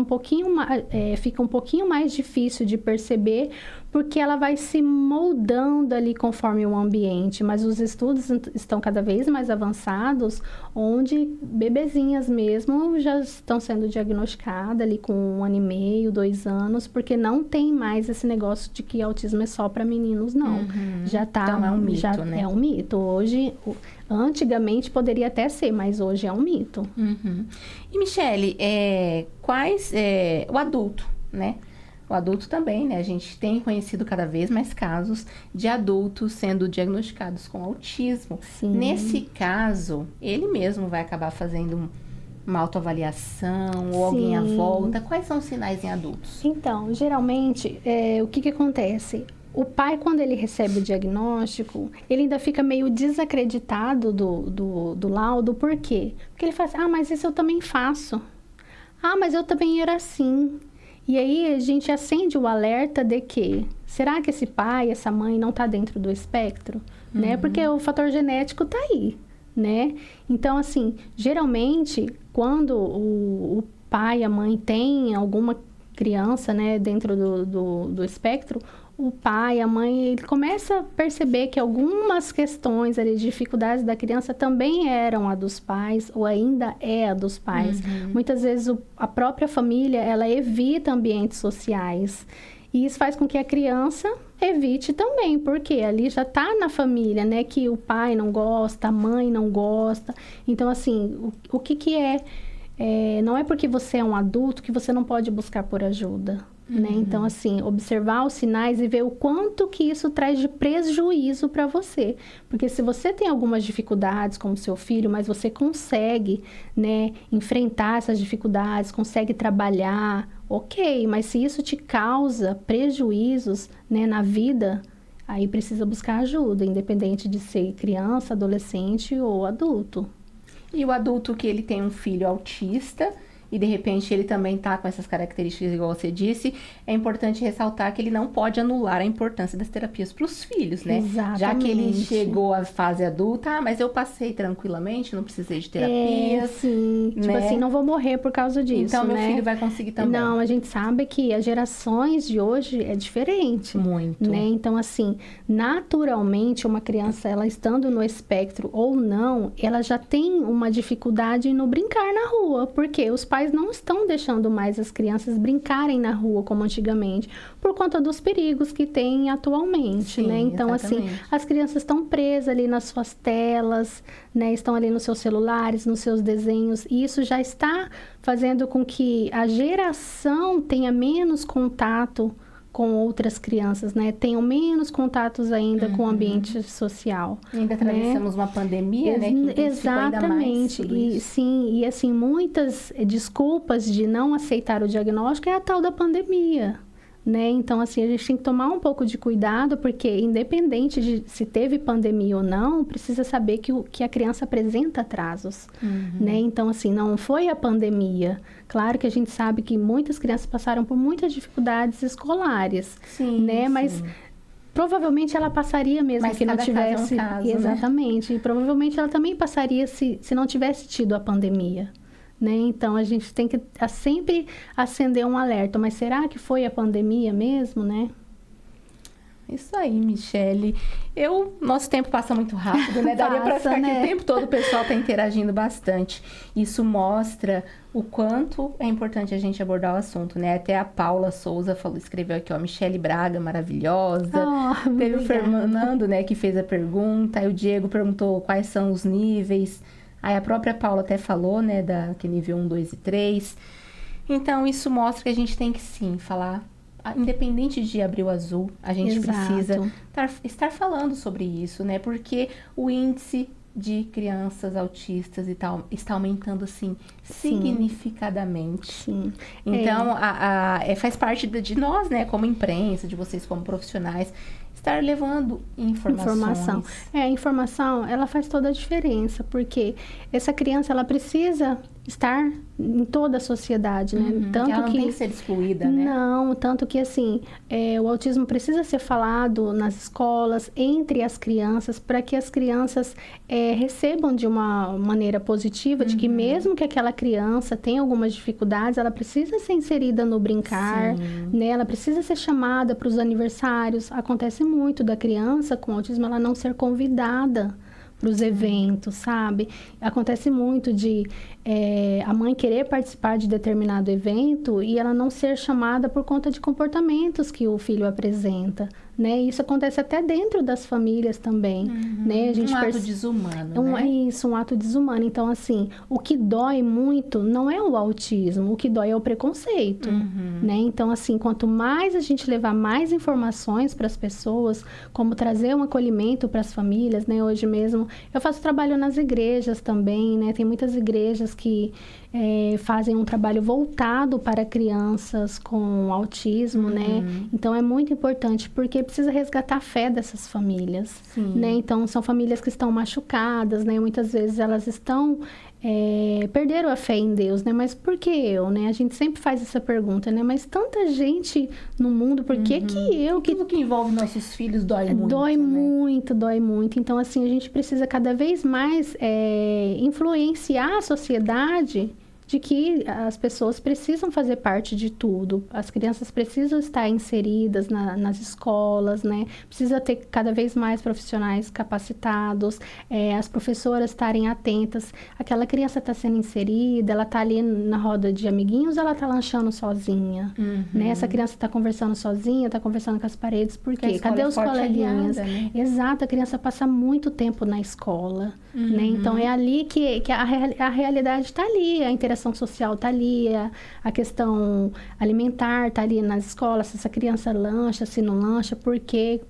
fica um pouquinho mais difícil de perceber, porque ela vai se moldando ali conforme o ambiente. Mas os estudos estão cada vez mais avançados, onde bebezinhas mesmo já estão sendo diagnosticadas ali com 1 ano e meio, 2 anos, porque não tem mais esse negócio de que autismo é só para meninos, não. Já tá, então é um mito, né? É um mito. Hoje, antigamente poderia até ser, mas hoje é um mito. E, Michele, o adulto, né? O adulto também, né? A gente tem conhecido cada vez mais casos de adultos sendo diagnosticados com autismo. Sim. Nesse caso, ele mesmo vai acabar fazendo uma autoavaliação ou alguém à volta. Quais são os sinais em adultos? Então, geralmente, o que acontece? O pai, quando ele recebe o diagnóstico, ele ainda fica meio desacreditado do laudo. Por quê? Porque ele fala assim, mas isso eu também faço. Mas eu também era assim. E aí, a gente acende o alerta de que, será que esse pai, essa mãe não está dentro do espectro? Né? Porque o fator genético está aí, né? Então, assim, geralmente, quando o pai e a mãe têm alguma criança, né, dentro do espectro, o pai, a mãe, ele começa a perceber que algumas questões ali, dificuldades da criança também eram a dos pais ou ainda é a dos pais. Muitas vezes a própria família, ela evita ambientes sociais. E isso faz com que a criança evite também, porque ali já está na família, né, que o pai não gosta, a mãe não gosta. Então, assim, o que é? Não é porque você é um adulto que você não pode buscar por ajuda. Né? Então, assim, observar os sinais e ver o quanto que isso traz de prejuízo para você. Porque se você tem algumas dificuldades como seu filho, mas você consegue, né, enfrentar essas dificuldades, consegue trabalhar, ok, mas se isso te causa prejuízos, né, na vida, aí precisa buscar ajuda, independente de ser criança, adolescente ou adulto. E o adulto que ele tem um filho autista e de repente ele também está com essas características, igual você disse, é importante ressaltar que ele não pode anular a importância das terapias para os filhos, né? Exatamente. Já que ele chegou à fase adulta, mas eu passei tranquilamente, não precisei de terapia. Sim. Né? Tipo assim, não vou morrer por causa disso, então, meu né? filho vai conseguir também. Não, a gente sabe que as gerações de hoje é diferente. Muito. Né? Então, assim, naturalmente, uma criança, ela estando no espectro ou não, ela já tem uma dificuldade no brincar na rua, porque os pais não estão deixando mais as crianças brincarem na rua como antigamente, por conta dos perigos que tem atualmente, Sim, né? Então, exatamente. assim, as crianças estão presas ali nas suas telas, né? Estão ali nos seus celulares, nos seus desenhos, e isso já está fazendo com que a geração tenha menos contato com outras crianças, né? Tenham menos contatos ainda com o ambiente social. E ainda atravessamos uma pandemia, né? Que exatamente. E sim, e assim, muitas desculpas de não aceitar o diagnóstico é a tal da pandemia, né? Então, assim, a gente tem que tomar um pouco de cuidado, porque independente de se teve pandemia ou não, precisa saber que a criança apresenta atrasos, né? Então, assim, não foi a pandemia. Claro que a gente sabe que muitas crianças passaram por muitas dificuldades escolares, né? Mas provavelmente ela passaria mesmo que não tivesse... caso, exatamente. Né? E provavelmente ela também passaria se não tivesse tido a pandemia. Né? Então, a gente tem que sempre acender um alerta. Mas será que foi a pandemia mesmo, né? Isso aí, Michele. Nosso tempo passa muito rápido, né? Daria para ficar aqui o tempo todo, o pessoal está interagindo bastante. Isso mostra o quanto é importante a gente abordar o assunto, né? Até a Paula Souza escreveu aqui, ó, Michele Braga, maravilhosa. Teve o Fernando, né, que fez a pergunta. Aí o Diego perguntou quais são os níveis. Aí a própria Paula até falou, né, que nível 1, 2 e 3. Então, isso mostra que a gente tem que, sim, falar... Independente de Abril Azul, a gente precisa estar falando sobre isso, né? Porque o índice de crianças autistas e tal está aumentando, assim, significadamente. Sim. Então, faz parte de nós, né? Como imprensa, de vocês como profissionais, estar levando informação. A informação, ela faz toda a diferença, porque essa criança, ela precisa estar em toda a sociedade, né? Tanto ela não tem que ser excluída, né? Não, tanto que, assim, o autismo precisa ser falado nas escolas, entre as crianças, para que as crianças recebam de uma maneira positiva, de que mesmo que aquela criança tenha algumas dificuldades, ela precisa ser inserida no brincar, né? Ela precisa ser chamada para os aniversários. Acontece muito da criança com autismo, ela não ser convidada para os eventos, sabe? Acontece muito de a mãe querer participar de determinado evento e ela não ser chamada por conta de comportamentos que o filho apresenta, né? Isso acontece até dentro das famílias também, né? A gente ato desumano, né? Isso, um ato desumano. Então, assim, o que dói muito não é o autismo, o que dói é o preconceito, né? Então, assim, quanto mais a gente levar mais informações para as pessoas, como trazer um acolhimento para as famílias, né? Hoje mesmo, eu faço trabalho nas igrejas também, né? Tem muitas igrejas que fazem um trabalho voltado para crianças com autismo, né? Então, é muito importante, porque precisa resgatar a fé dessas famílias, né? Então, são famílias que estão machucadas, né? Muitas vezes elas estão... perderam a fé em Deus, né? Mas por que eu, né? A gente sempre faz essa pergunta, né? Mas tanta gente no mundo, por que que eu... Tudo que envolve nossos filhos dói muito, Dói né? muito, dói muito. Então, assim, a gente precisa cada vez mais influenciar a sociedade de que as pessoas precisam fazer parte de tudo. As crianças precisam estar inseridas nas escolas, né? Precisa ter cada vez mais profissionais capacitados, as professoras estarem atentas. Aquela criança está sendo inserida, ela está ali na roda de amiguinhos, ela está lanchando sozinha, né? Essa criança está conversando sozinha, está conversando com as paredes, por quê? Cadê os coleguinhas? Né? Exato, a criança passa muito tempo na escola, né? Então, é ali que a realidade está ali, a interação social está ali, a questão alimentar está ali nas escolas, se essa criança lancha, se não lancha, por quê?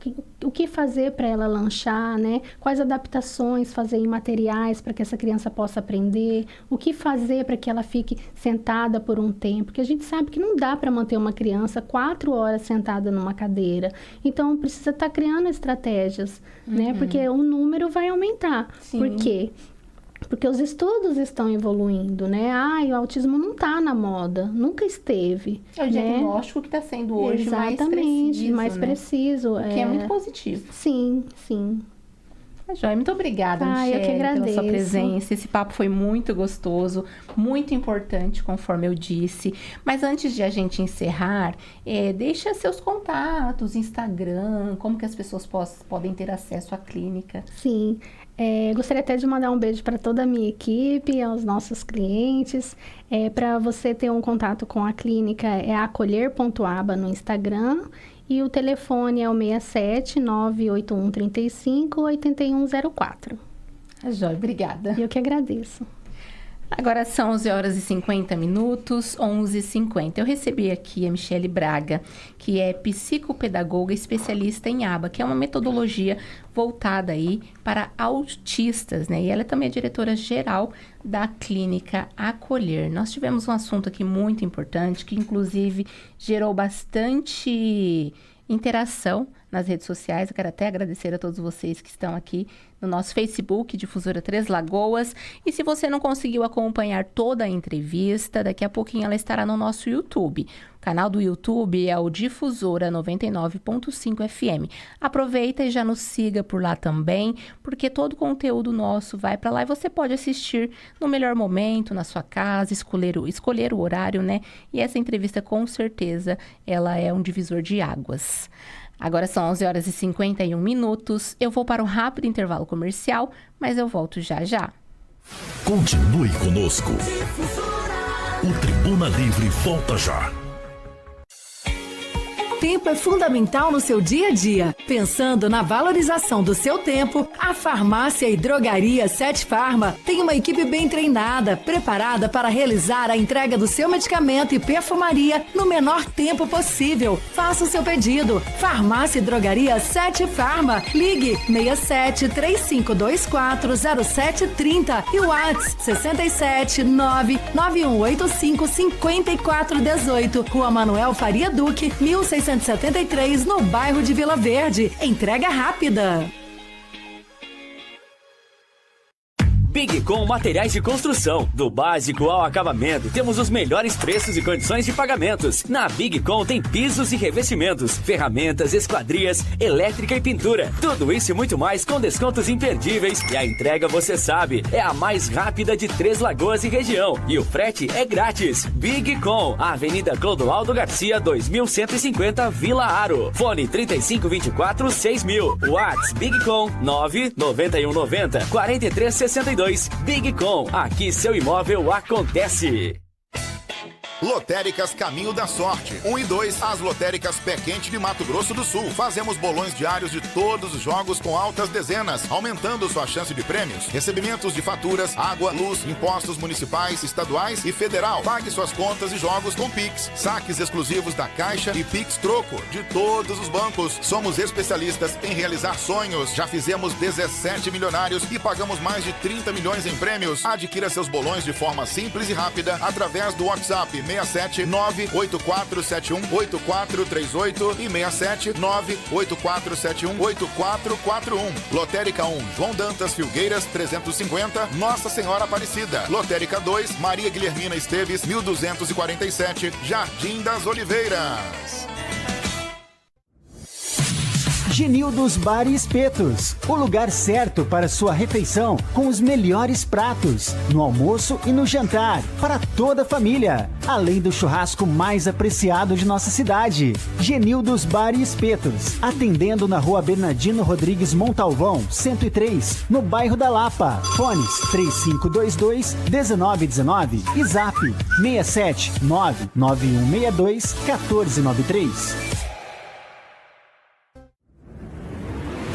O que fazer para ela lanchar, né? Quais adaptações fazer em materiais para que essa criança possa aprender? O que fazer para que ela fique sentada por um tempo? Porque a gente sabe que não dá para manter uma criança 4 horas sentada numa cadeira. Então, precisa estar criando estratégias, né? Porque o número vai aumentar. Por quê? Porque os estudos estão evoluindo, né? O autismo não está na moda, nunca esteve. É o diagnóstico que está sendo hoje mais preciso. O que é muito positivo. Sim, sim. Joia, muito obrigada, Michele, eu que agradeço. pela sua presença. Esse papo foi muito gostoso, muito importante, conforme eu disse. Mas antes de a gente encerrar, deixa seus contatos, Instagram, como que as pessoas podem ter acesso à clínica. Sim, gostaria até de mandar um beijo para toda a minha equipe, aos nossos clientes. Para você ter um contato com a clínica, é acolher.aba no Instagram. E o telefone é o 67 981 35 8104. Joia, obrigada. Eu que agradeço. Agora são 11 horas e 50 minutos, 11h50. Eu recebi aqui a Michele Braga, que é psicopedagoga especialista em ABA, que é uma metodologia voltada aí para autistas, né? E ela também é diretora-geral da Clínica Acolher. Nós tivemos um assunto aqui muito importante, que inclusive gerou bastante interação nas redes sociais. Eu quero até agradecer a todos vocês que estão aqui no nosso Facebook, Difusora Três Lagoas. E se você não conseguiu acompanhar toda a entrevista, daqui a pouquinho ela estará no nosso YouTube. O canal do YouTube é o Difusora 99.5 FM. Aproveita e já nos siga por lá também, porque todo o conteúdo nosso vai para lá e você pode assistir no melhor momento, na sua casa, escolher o horário, né? E essa entrevista, com certeza, ela é um divisor de águas. Agora são 11 horas e 51 minutos. Eu vou para um rápido intervalo comercial, mas eu volto já já. Continue conosco. O Tribuna Livre volta já. Tempo é fundamental no seu dia a dia. Pensando na valorização do seu tempo, a Farmácia e Drogaria 7 Farma tem uma equipe bem treinada, preparada para realizar a entrega do seu medicamento e perfumaria no menor tempo possível. Faça o seu pedido. Farmácia e Drogaria 7 Farma. Ligue 67 3524 0730 e o WhatsApp 67 99185 5418. Rua Manuel Faria Duque, 1673, no bairro de Vila Verde. Entrega rápida. Big Com Materiais de Construção. Do básico ao acabamento, temos os melhores preços e condições de pagamentos. Na Big Com tem pisos e revestimentos, ferramentas, esquadrias, elétrica e pintura. Tudo isso e muito mais com descontos imperdíveis. E a entrega, você sabe, é a mais rápida de Três Lagoas e região. E o frete é grátis. Big Com, Avenida Clodoaldo Garcia, 2150, Vila Aro. Fone 3524-6000. Whats Big Com 99190-4362. Big Com, aqui seu imóvel acontece. Lotéricas Caminho da Sorte. 1 e 2, as lotéricas Pé Quente de Mato Grosso do Sul. Fazemos bolões diários de todos os jogos com altas dezenas, aumentando sua chance de prêmios. Recebimentos de faturas, água, luz, impostos municipais, estaduais e federal. Pague suas contas e jogos com Pix. Saques exclusivos da Caixa e Pix Troco de todos os bancos. Somos especialistas em realizar sonhos. Já fizemos 17 milionários e pagamos mais de 30 milhões em prêmios. Adquira seus bolões de forma simples e rápida através do WhatsApp 67 98471 8438 e 67 98471 8441. Lotérica 1, João Dantas Filgueiras 350, Nossa Senhora Aparecida. Lotérica 2, Maria Guilhermina Esteves 1247, Jardim das Oliveiras. Genildos Bar e Espetos, o lugar certo para sua refeição com os melhores pratos, no almoço e no jantar, para toda a família, além do churrasco mais apreciado de nossa cidade. Genildos Bar e Espetos, atendendo na Rua Bernardino Rodrigues Montalvão, 103, no bairro da Lapa. Fones 3522-1919 e Zap 67 99162 1493.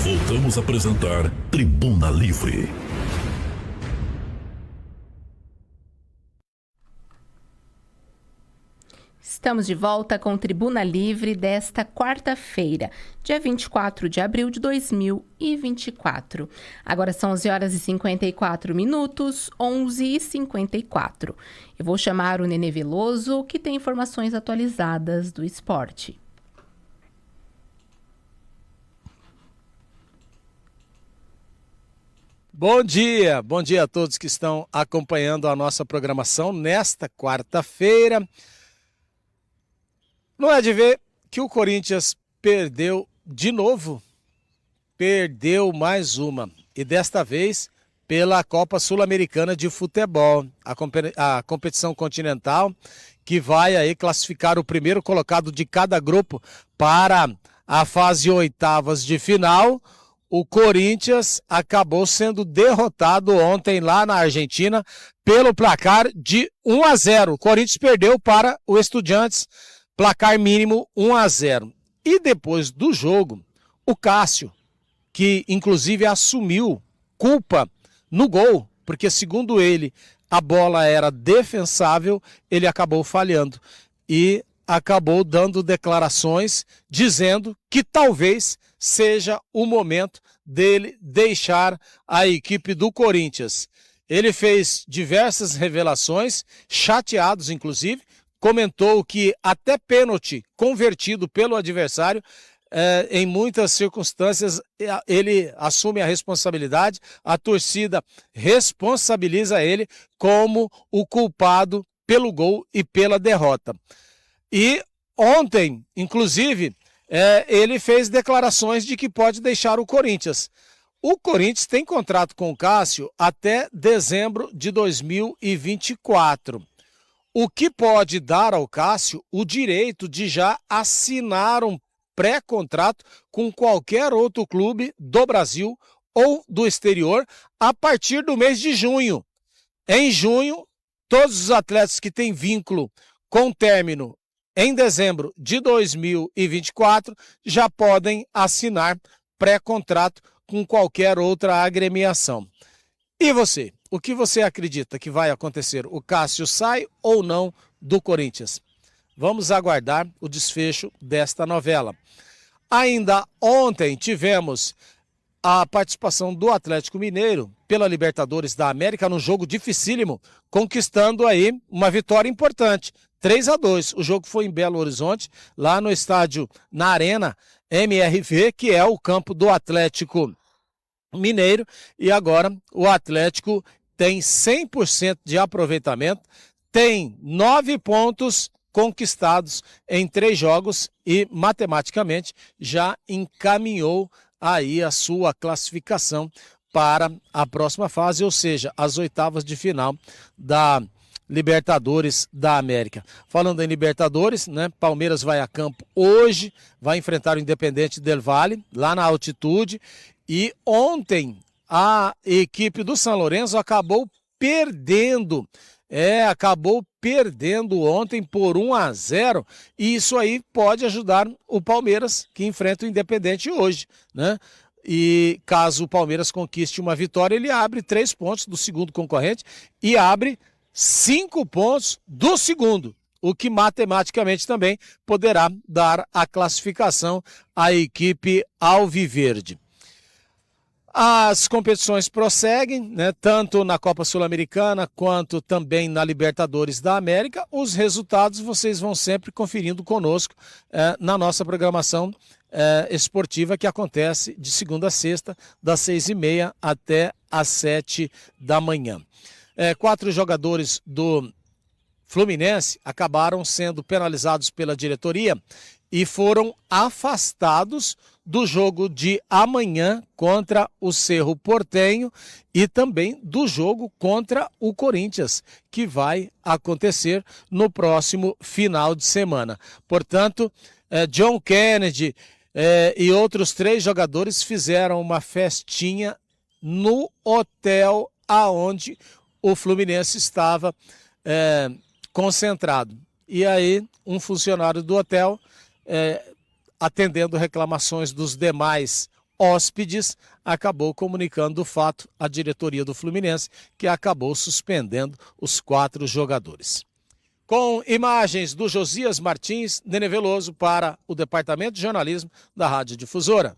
Voltamos a apresentar Tribuna Livre. Estamos de volta com Tribuna Livre desta quarta-feira, dia 24 de abril de 2024. Agora são 11 horas e 54 minutos, 11h54. Eu vou chamar o Nenê Veloso, que tem informações atualizadas do esporte. Bom dia a todos que estão acompanhando a nossa programação nesta quarta-feira. Não é de ver que o Corinthians perdeu de novo, perdeu mais uma, e desta vez pela Copa Sul-Americana de Futebol, a competição continental que vai aí classificar o primeiro colocado de cada grupo para a fase oitavas de final. O Corinthians acabou sendo derrotado ontem lá na Argentina pelo placar de 1-0. O Corinthians perdeu para o Estudiantes, placar mínimo 1-0. E depois do jogo, o Cássio, que inclusive assumiu culpa no gol, porque segundo ele, a bola era defensável, ele acabou falhando e acabou dando declarações dizendo que talvez seja o momento dele deixar a equipe do Corinthians. Ele fez diversas revelações, chateados inclusive, comentou que até pênalti convertido pelo adversário, em muitas circunstâncias ele assume a responsabilidade, a torcida responsabiliza ele como o culpado pelo gol e pela derrota. E ontem, inclusive, ele fez declarações de que pode deixar o Corinthians. O Corinthians tem contrato com o Cássio até dezembro de 2024. O que pode dar ao Cássio o direito de já assinar um pré-contrato com qualquer outro clube do Brasil ou do exterior a partir do mês de junho. Em junho, todos os atletas que têm vínculo com término em dezembro de 2024 já podem assinar pré-contrato com qualquer outra agremiação. E você? O que você acredita que vai acontecer? O Cássio sai ou não do Corinthians? Vamos aguardar o desfecho desta novela. Ainda ontem tivemos a participação do Atlético Mineiro pela Libertadores da América no jogo dificílimo, conquistando aí uma vitória importante, 3-2. O jogo foi em Belo Horizonte, lá no estádio, na Arena MRV, que é o campo do Atlético Mineiro, e agora o Atlético tem 100% de aproveitamento, tem 9 pontos conquistados em 3 jogos e matematicamente já encaminhou aí a sua classificação para a próxima fase, ou seja, as oitavas de final da Libertadores da América. Falando em Libertadores, né, Palmeiras vai a campo hoje, vai enfrentar o Independente Del Valle, lá na altitude, e ontem a equipe do São Lourenço acabou perdendo ontem por 1-0, e isso aí pode ajudar o Palmeiras, que enfrenta o Independente hoje, né? E caso o Palmeiras conquiste uma vitória, ele abre 3 pontos do segundo concorrente e abre 5 pontos do segundo, o que matematicamente também poderá dar a classificação à equipe alviverde. As competições prosseguem, né, tanto na Copa Sul-Americana quanto também na Libertadores da América. Os resultados vocês vão sempre conferindo conosco na nossa programação esportiva, que acontece de segunda a sexta, das 6h30 até às 7 da manhã. 4 jogadores do Fluminense acabaram sendo penalizados pela diretoria e foram afastados do jogo de amanhã contra o Cerro Porteño e também do jogo contra o Corinthians, que vai acontecer no próximo final de semana. Portanto, John Kennedy e outros 3 jogadores fizeram uma festinha no hotel aonde o Fluminense estava concentrado. E aí, um funcionário do hotel, atendendo reclamações dos demais hóspedes, acabou comunicando o fato à diretoria do Fluminense, que acabou suspendendo os 4 jogadores. Com imagens do Josias Martins, Nenê Veloso para o Departamento de Jornalismo da Rádio Difusora.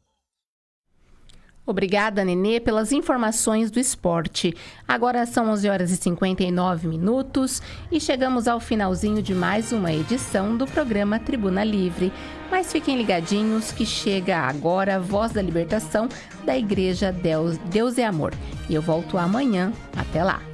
Obrigada, Nenê, pelas informações do esporte. Agora são 11h59 e chegamos ao finalzinho de mais uma edição do programa Tribuna Livre. Mas fiquem ligadinhos que chega agora a Voz da Libertação da Igreja Deus é Amor. E eu volto amanhã. Até lá!